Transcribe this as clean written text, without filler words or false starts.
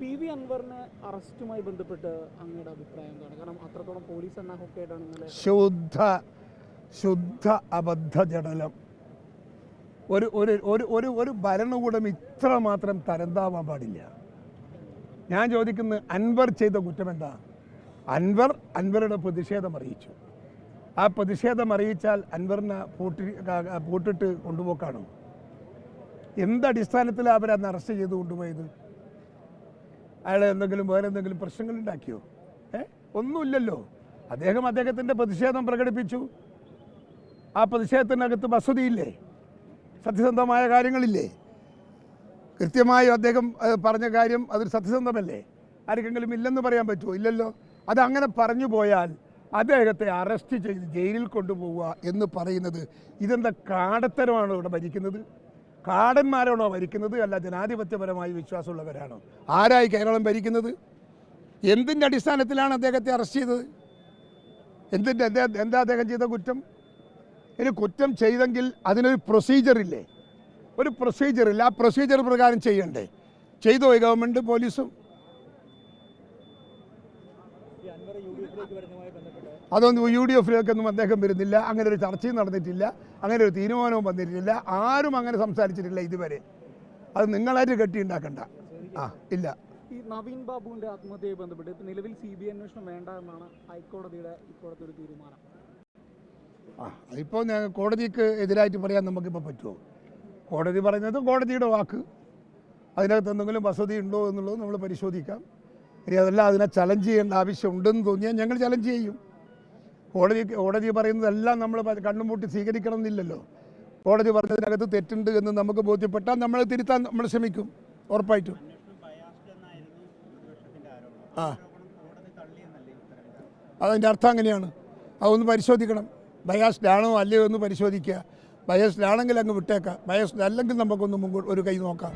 PV അൻവറിനെ അറസ്റ്റുമായി ബന്ധപ്പെട്ട് അങ്ങയുടെ അഭിപ്രായം എന്താണ്? കാരണം അത്രത്തോളം പോലീസ് എണ്ണായിട്ടാണ് ശുദ്ധ അബദ്ധ ജടലം. ഒരു ഒരു ഒരു ഒരു ഒരു ഭരണകൂടം ഇത്ര മാത്രം തരംതാവാൻ പാടില്ല. ഞാൻ ചോദിക്കുന്നത്, അൻവർ ചെയ്ത കുറ്റം എന്താ? അൻവറുടെ പ്രതിഷേധം അറിയിച്ചു. ആ പ്രതിഷേധം അറിയിച്ചാൽ അൻവറിനെ പൂട്ടിട്ട് കൊണ്ടുപോക്കാണോ? എന്തടിസ്ഥാനത്തിലാണ് അവരന്ന് അറസ്റ്റ് ചെയ്ത് കൊണ്ടുപോയത്? അയാളെ വേറെ എന്തെങ്കിലും പ്രശ്നങ്ങൾ ഉണ്ടാക്കിയോ? ഒന്നുമില്ലല്ലോ. അദ്ദേഹത്തിൻ്റെ പ്രതിഷേധം പ്രകടിപ്പിച്ചു. ആ പ്രതിഷേധത്തിനകത്ത് വസ്തുതയില്ലേ? സത്യസന്ധമായ കാര്യങ്ങളില്ലേ? കൃത്യമായി അദ്ദേഹം പറഞ്ഞ കാര്യം അതൊരു സത്യസന്ധമല്ലേ? ആർക്കെങ്കിലും ഇല്ലെന്ന് പറയാൻ പറ്റുമോ? ഇല്ലല്ലോ. അതങ്ങനെ പറഞ്ഞു പോയാൽ അദ്ദേഹത്തെ അറസ്റ്റ് ചെയ്ത് ജയിലിൽ കൊണ്ടുപോവുക എന്ന് പറയുന്നത് ഇതെന്താ കാടത്തരമാണോ ഇവിടെ ഭരിക്കുന്നത്? കാടന്മാരാണോ ഭരിക്കുന്നത്? അല്ല ജനാധിപത്യപരമായി വിശ്വാസമുള്ളവരാണോ? ആരായി കേരളം ഭരിക്കുന്നത്? എന്തിൻ്റെ അടിസ്ഥാനത്തിലാണ് അദ്ദേഹത്തെ അറസ്റ്റ് ചെയ്തത്? എന്താ അദ്ദേഹം ചെയ്ത കുറ്റം? ഇനി കുറ്റം ചെയ്തെങ്കിൽ അതിനൊരു പ്രൊസീജിയറില്ലേ? ഒരു പ്രൊസീജിയറില്ല. ആ പ്രൊസീജിയർ പ്രകാരം ചെയ്യണ്ടേ? ചെയ്തോ ഈ ഗവൺമെൻറ് പോലീസും? അതൊന്നും UDF-ലേക്കൊന്നും അദ്ദേഹം വരുന്നില്ല. അങ്ങനെ ഒരു ചർച്ചയും നടന്നിട്ടില്ല, അങ്ങനെ ഒരു തീരുമാനവും വന്നിട്ടില്ല. ആരും അങ്ങനെ സംസാരിച്ചിട്ടില്ല ഇതുവരെ. അത് നിങ്ങളായിട്ട് കെട്ടിയുണ്ടാക്കണ്ട. ഇല്ല. ഈ നവീൻ ബാബുവിൻ്റെ ആത്മഹത്യയുമായി ബന്ധപ്പെട്ട് നിലവിൽ CBI അന്വേഷണം വേണ്ട എന്നാണ് ഹൈക്കോടതിയുടെ ഇപ്പോഴത്തെ ഒരു തീരുമാനം. അതിപ്പോൾ കോടതിക്ക് എതിരായിട്ട് പറയാൻ നമുക്കിപ്പോൾ പറ്റുമോ? കോടതി പറയുന്നത് കോടതിയുടെ വാക്ക്. അതിനകത്ത് എന്തെങ്കിലും വസതി ഉണ്ടോ എന്നുള്ളത് നമ്മൾ പരിശോധിക്കാം. ഇനി അതല്ല അതിനെ ചലഞ്ച് ചെയ്യേണ്ട ആവശ്യമുണ്ടെന്ന് തോന്നിയാൽ ഞങ്ങൾ ചലഞ്ച് ചെയ്യും. കോടതി പറയുന്നതെല്ലാം നമ്മൾ കണ്ണും പൂട്ടി സ്വീകരിക്കണം എന്നില്ലല്ലോ. കോടതി പറഞ്ഞതിനകത്ത് തെറ്റുണ്ട് എന്ന് നമുക്ക് ബോധ്യപ്പെട്ടാൽ നമ്മൾ തിരുത്താൻ നമ്മൾ ശ്രമിക്കും, ഉറപ്പായിട്ടും. അതിൻ്റെ അർത്ഥം അങ്ങനെയാണ്. അതൊന്ന് പരിശോധിക്കണം. ബയാസ്ഡ് ആണോ അല്ലയോ എന്ന് പരിശോധിക്കുക. ബയാസ്ഡ് ആണെങ്കിൽ അങ്ങ് വിട്ടേക്കാം, ബയാസ്ഡ് അല്ലെങ്കിൽ നമുക്കൊന്ന് ഒരു കൈ നോക്കാം.